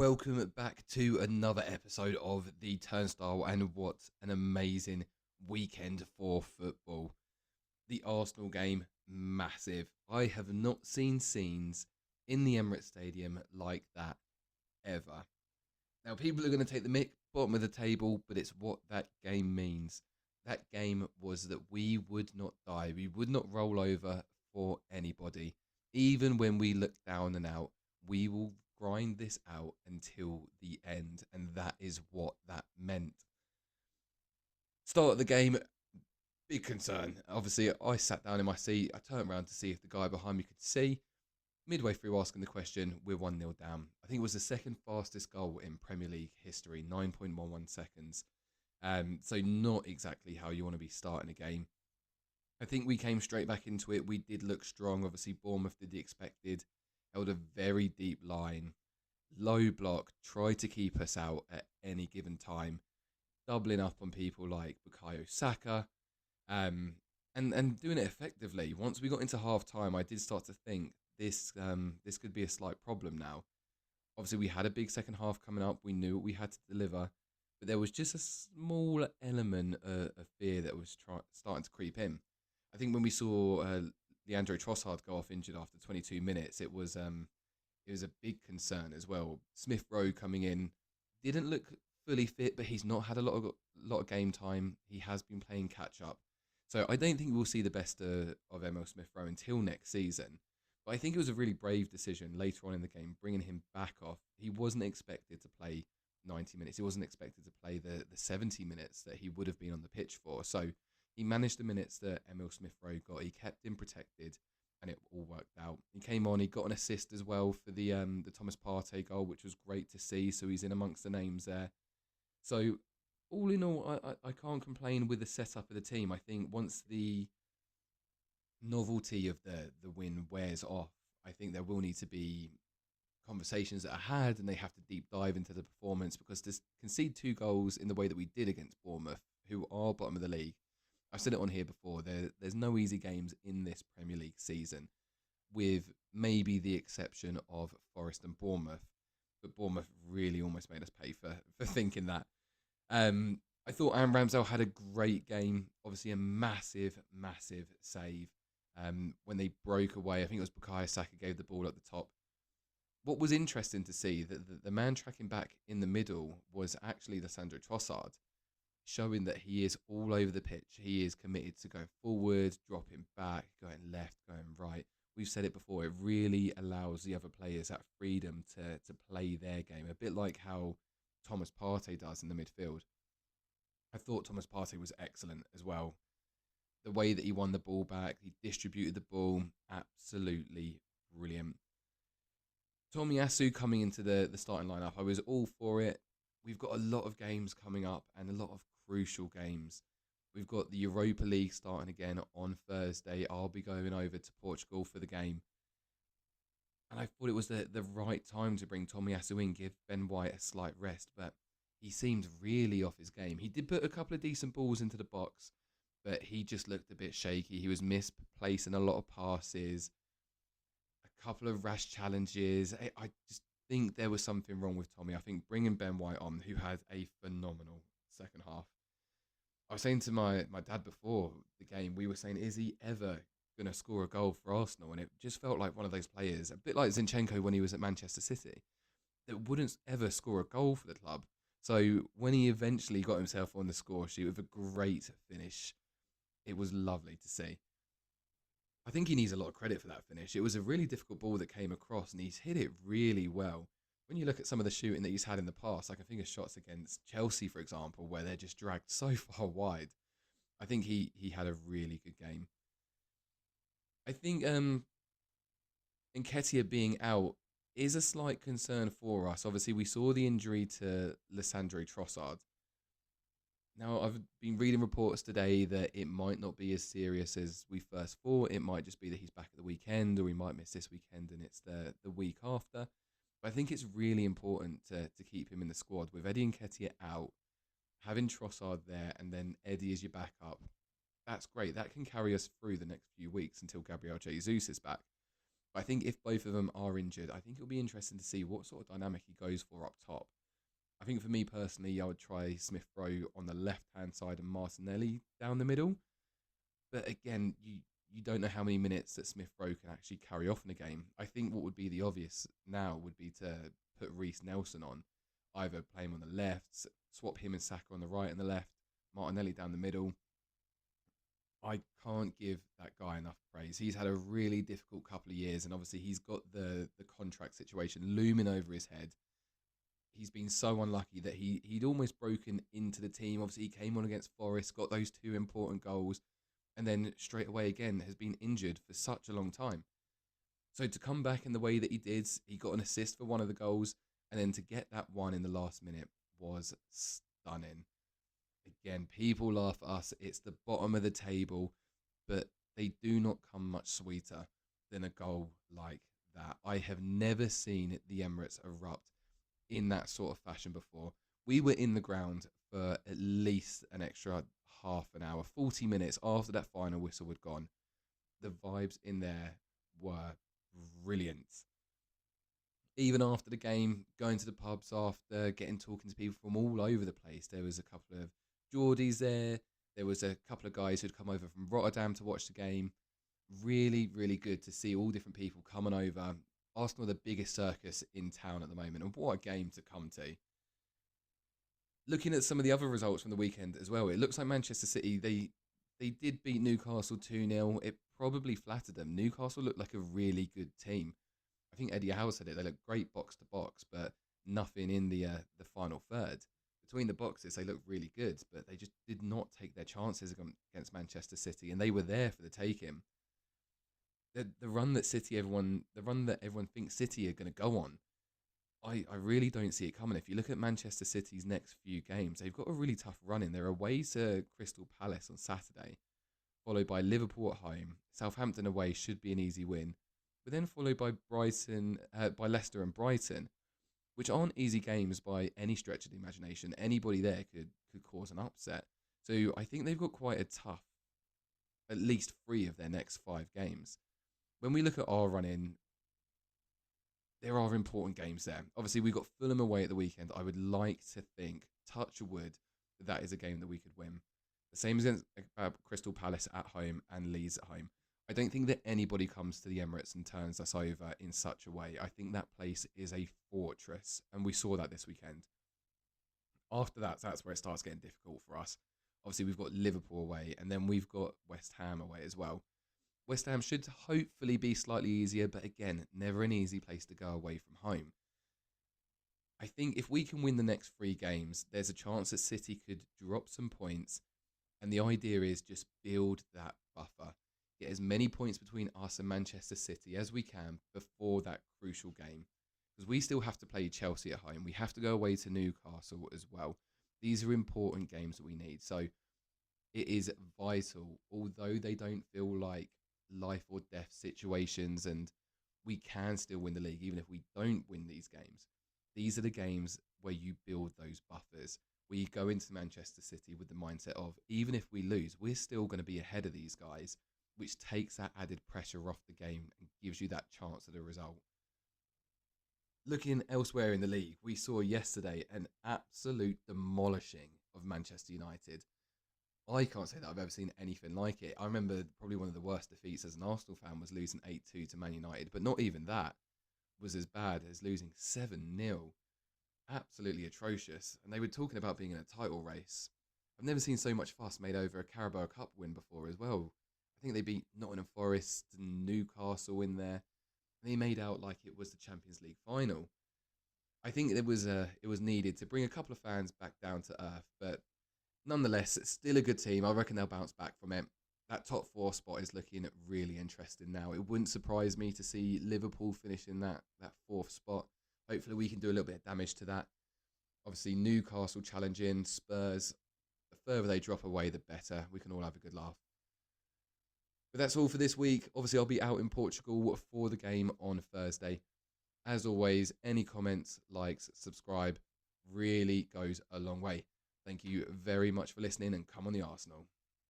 Welcome back to another episode of The Turnstile, and what an amazing weekend for football. The Arsenal game, massive. I have not seen scenes in the Emirates Stadium like that ever. Now, people are going to take the mick, bottom of the table, but it's what that game means. That game was that we would not die. We would not roll over for anybody. Even when we look down and out, we will grind this out until the end. And that is what that meant. Start of the game, big concern. Obviously, I sat down in my seat. I turned around to see if the guy behind me could see. Midway through asking the question, we're 1-0 down. I think it was the second fastest goal in Premier League history, 9.11 seconds. So not exactly how you want to be starting a game. I think we came straight back into it. We did look strong. Obviously, Bournemouth did the expected, held a very deep line, low block, tried to keep us out at any given time, doubling up on people like Bukayo Saka, and doing it effectively. Once we got into half time, I did start to think this could be a slight problem now. Obviously, we had a big second half coming up. We knew what we had to deliver, but there was just a small element of fear that was starting to creep in. I think when we saw Leandro Trossard go off injured after 22 minutes, it was a big concern as well. Smith Rowe coming in didn't look fully fit, but he's not had a lot of game time. He has been playing catch up, so I don't think we'll see the best of Emil Smith Rowe until next season. But I think it was a really brave decision later on in the game, bringing him back off. He wasn't expected to play 90 minutes. He wasn't expected to play the 70 minutes that he would have been on the pitch for. So he managed the minutes that Emil Smith Rowe got. He kept him protected, and it all worked out. He came on. He got an assist as well for the Thomas Partey goal, which was great to see. So he's in amongst the names there. So all in all, I can't complain with the setup of the team. I think once the novelty of the win wears off, I think there will need to be conversations that are had, and they have to deep dive into the performance, because to concede 2 goals in the way that we did against Bournemouth, who are bottom of the league, I've said it on here before, there's no easy games in this Premier League season, with maybe the exception of Forest and Bournemouth, but Bournemouth really almost made us pay for thinking that. I thought Aaron Ramsdale had a great game, obviously a massive save. When they broke away, I think it was Bukayo Saka gave the ball at the top. What was interesting to see, that the man tracking back in the middle was actually Sandro Trossard, showing that he is all over the pitch. He is committed to going forward, dropping back, going left, going right. We've said it before, it really allows the other players that freedom to play their game, a bit like how Thomas Partey does in the midfield. I thought Thomas Partey was excellent as well. The way that he won the ball back, he distributed the ball, absolutely brilliant. Tomiyasu coming into the starting lineup, I was all for it. We've got a lot of games coming up, and a lot of crucial games. We've got the Europa League starting again on Thursday. I'll be going over to Portugal for the game. And I thought it was the right time to bring Tomiyasu in, give Ben White a slight rest, but he seemed really off his game. He did put a couple of decent balls into the box, but he just looked a bit shaky. He was misplacing a lot of passes, a couple of rash challenges. I just think there was something wrong with Tommy. I think bringing Ben White on, who had a phenomenal second half. I was saying to my dad before the game, we were saying, is he ever going to score a goal for Arsenal? And it just felt like one of those players, a bit like Zinchenko when he was at Manchester City, that wouldn't ever score a goal for the club. So when he eventually got himself on the score sheet with a great finish, it was lovely to see. I think he needs a lot of credit for that finish. It was a really difficult ball that came across, and he's hit it really well. When you look at some of the shooting that he's had in the past, I can think of shots against Chelsea, for example, where they're just dragged so far wide. I think he had a really good game. I think Nketiah being out is a slight concern for us. Obviously, we saw the injury to Lissandro Trossard. Now, I've been reading reports today that it might not be as serious as we first thought. It might just be that he's back at the weekend, or he might miss this weekend and it's the week after. But I think it's really important to keep him in the squad. With Eddie Nketiah out, having Trossard there, and then Eddie as your backup, that's great. That can carry us through the next few weeks until Gabriel Jesus is back. I think if both of them are injured, I think it'll be interesting to see what sort of dynamic he goes for up top. I think for me personally, I would try Smith Rowe on the left-hand side and Martinelli down the middle. But again, you don't know how many minutes that Smith Rowe can actually carry off in a game. I think what would be the obvious now would be to put Reece Nelson on, either play him on the left, swap him and Saka on the right and the left, Martinelli down the middle. I can't give that guy enough praise. He's had a really difficult couple of years, and obviously he's got the contract situation looming over his head. He's been so unlucky that he'd almost broken into the team. Obviously, he came on against Forest, got those 2 important goals, and then straight away again has been injured for such a long time. So to come back in the way that he did, he got an assist for one of the goals, and then to get that one in the last minute was stunning. Again, people laugh at us. It's the bottom of the table, but they do not come much sweeter than a goal like that. I have never seen the Emirates erupt in that sort of fashion before. We were in the ground for at least an extra half an hour, 40 minutes after that final whistle had gone. The vibes in there were brilliant. Even after the game, going to the pubs after, talking to people from all over the place. There was a couple of Geordies there. There was a couple of guys who'd come over from Rotterdam to watch the game. Really, really good to see all different people coming over. Arsenal are the biggest circus in town at the moment, and what a game to come to. Looking at some of the other results from the weekend as well, it looks like Manchester City, they did beat Newcastle 2-0. It probably flattered them. Newcastle looked like a really good team. I think Eddie Howe said it. They look great box to box, but nothing in the final third. Between the boxes, they looked really good, but they just did not take their chances against Manchester City, and they were there for the taking. The run that everyone thinks City are going to go on, I really don't see it coming. If you look at Manchester City's next few games, they've got a really tough run in. They're away to Crystal Palace on Saturday, followed by Liverpool at home. Southampton away should be an easy win, but then followed by by Leicester and Brighton, which aren't easy games by any stretch of the imagination. Anybody there could cause an upset. So I think they've got quite a tough, at least 3 of their next 5 games. When we look at our run-in, there are important games there. Obviously, we've got Fulham away at the weekend. I would like to think, touch wood, that is a game that we could win. The same as against Crystal Palace at home and Leeds at home. I don't think that anybody comes to the Emirates and turns us over in such a way. I think that place is a fortress, and we saw that this weekend. After that, that's where it starts getting difficult for us. Obviously, we've got Liverpool away, and then we've got West Ham away as well. West Ham should hopefully be slightly easier, but again, never an easy place to go away from home. I think if we can win the next 3 games, there's a chance that City could drop some points, and the idea is just build that buffer. Get as many points between us and Manchester City as we can before that crucial game. Because we still have to play Chelsea at home. We have to go away to Newcastle as well. These are important games that we need. So it is vital, although they don't feel like life or death situations, and we can still win the league even if we don't win these games. These are the games where you build those buffers, where you go into Manchester City with the mindset of, even if we lose, we're still going to be ahead of these guys, which takes that added pressure off the game and gives you that chance at a result. Looking elsewhere in the league, we saw yesterday an absolute demolishing of Manchester United. I can't say that I've ever seen anything like it. I remember probably one of the worst defeats as an Arsenal fan was losing 8-2 to Man United, but not even that was as bad as losing 7-0. Absolutely atrocious. And they were talking about being in a title race. I've never seen so much fuss made over a Carabao Cup win before as well. I think they beat Nottingham Forest and Newcastle in there. They made out like it was the Champions League final. I think it was needed to bring a couple of fans back down to earth, but nonetheless, it's still a good team. I reckon they'll bounce back from it. That top 4 spot is looking really interesting now. It wouldn't surprise me to see Liverpool finish in that 4th spot. Hopefully we can do a little bit of damage to that. Obviously, Newcastle challenging, Spurs. The further they drop away, the better. We can all have a good laugh. But that's all for this week. Obviously, I'll be out in Portugal for the game on Thursday. As always, any comments, likes, subscribe really goes a long way. Thank you very much for listening, and come on the Arsenal.